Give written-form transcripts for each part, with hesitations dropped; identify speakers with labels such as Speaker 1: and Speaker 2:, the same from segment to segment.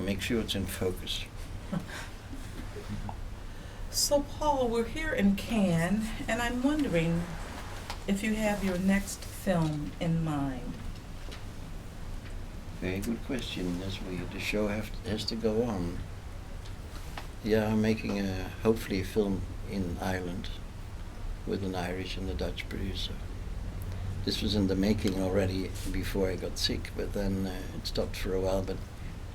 Speaker 1: make sure it's in focus.
Speaker 2: So, Paul, we're here in Cannes, and I'm wondering if you have your next film in mind.
Speaker 1: Very good question. The show has to go on. Yeah, I'm making hopefully a film in Ireland with an Irish and a Dutch producer. This was in the making already before I got sick, but then it stopped for a while, but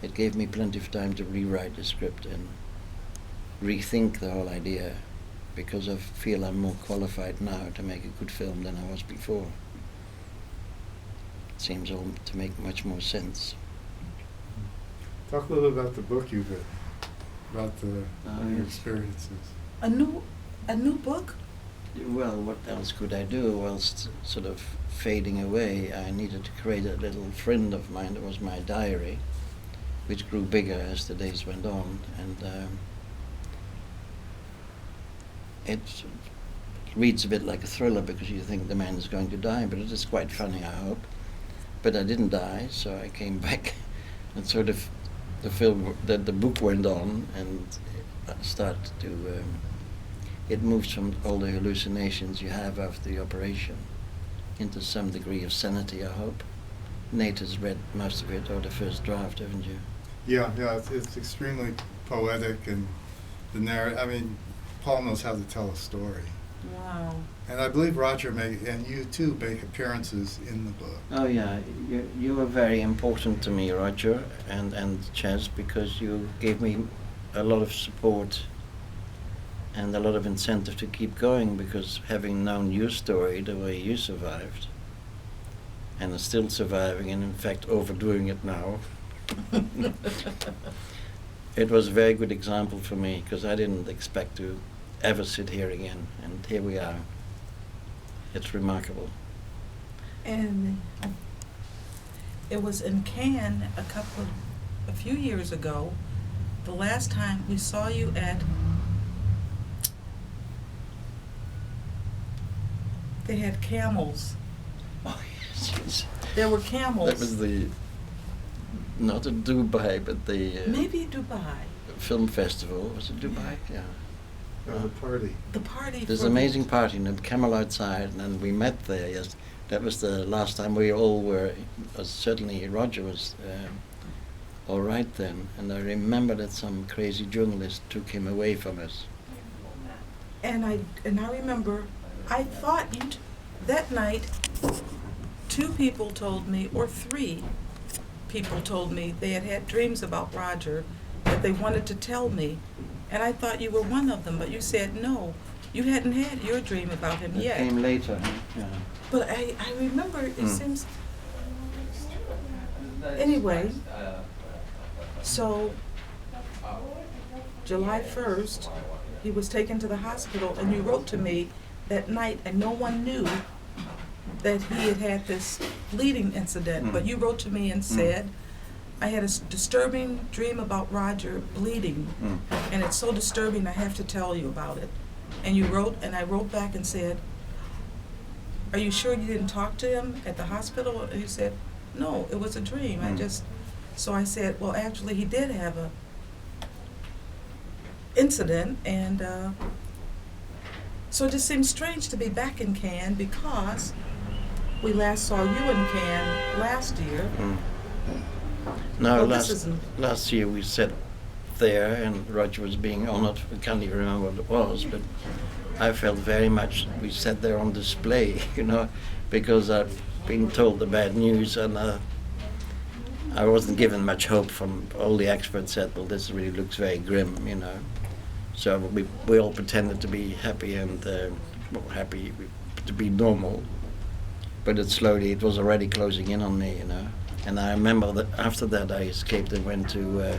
Speaker 1: it gave me plenty of time to rewrite the script and rethink the whole idea, because I feel I'm more qualified now to make a good film than I was before. It seems all to make much more sense.
Speaker 3: Talk a little about the book you've written, about the your
Speaker 1: yes.
Speaker 3: experiences.
Speaker 2: A new book?
Speaker 1: Well, what else could I do whilst sort of fading away? I needed to create a little friend of mine. That was my diary, which grew bigger as the days went on, and it reads a bit like a thriller because you think the man is going to die, but it is quite funny, I hope. But I didn't die, so I came back, and sort of the book went on, and started to. It moves from all the hallucinations you have after the operation into some degree of sanity, I hope. Nate has read most of it, or the first draft, haven't you?
Speaker 3: Yeah, it's extremely poetic, and I mean, Paul knows how to tell a story.
Speaker 2: Wow.
Speaker 3: And I believe Roger and you too make appearances in the book.
Speaker 1: Oh yeah, you were very important to me, Roger, and Chaz, because you gave me a lot of support and a lot of incentive to keep going, because having known your story, the way you survived, and are still surviving, and in fact overdoing it now, it was a very good example for me, because I didn't expect to ever sit here again, and here we are. It's remarkable.
Speaker 2: And it was in Cannes a few years ago, the last time we saw you at, they had camels.
Speaker 1: Oh yes.
Speaker 2: There were camels.
Speaker 1: That was not in Dubai, but the
Speaker 2: Maybe Dubai.
Speaker 1: film festival. Was it Dubai? Yeah.
Speaker 3: The party.
Speaker 2: The party.
Speaker 1: There's
Speaker 2: for
Speaker 1: an amazing party in a camel outside, and then we met there. Yes, that was the last time we all were. Certainly, Roger was all right then, and I remember that some crazy journalist took him away from us.
Speaker 2: And I remember, I thought that night, 2 people told me, or 3 people told me they had had dreams about Roger that they wanted to tell me. And I thought you were one of them, but you said no, you hadn't had your dream about him
Speaker 1: It
Speaker 2: yet.
Speaker 1: came later. Yeah.
Speaker 2: But I remember, it seems, anyway, so July 1st, he was taken to the hospital, and you wrote to me that night, and no one knew that he had had this bleeding incident, but you wrote to me and said, I had a disturbing dream about Roger bleeding, and it's so disturbing I have to tell you about it. And you wrote, and I wrote back and said, are you sure you didn't talk to him at the hospital? And you said, no, it was a dream. So I said, well, actually he did have a incident, and so it just seems strange to be back in Cannes, because we last saw you in Cannes last year.
Speaker 1: No,
Speaker 2: Well,
Speaker 1: last year we sat there, and Roger was being honored. I can't even remember what it was, but I felt very much we sat there on display, because I've been told the bad news, and I wasn't given much hope. From all the experts said, well, this really looks very grim, So we all pretended to be happy and happy to be normal, but it was already closing in on me, And I remember that after that I escaped and went to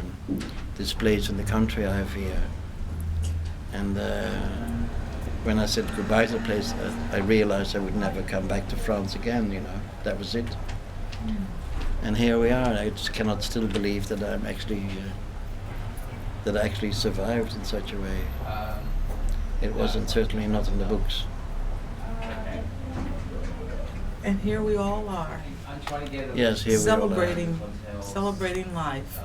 Speaker 1: this place in the country I have here. And when I said goodbye to the place, I realized I would never come back to France again, That was it. And here we are. I just cannot still believe that I'm actually that I actually survived in such a way. It wasn't certainly not in the books.
Speaker 2: And here we all are.
Speaker 1: Yes, here we all are.
Speaker 2: Celebrating life.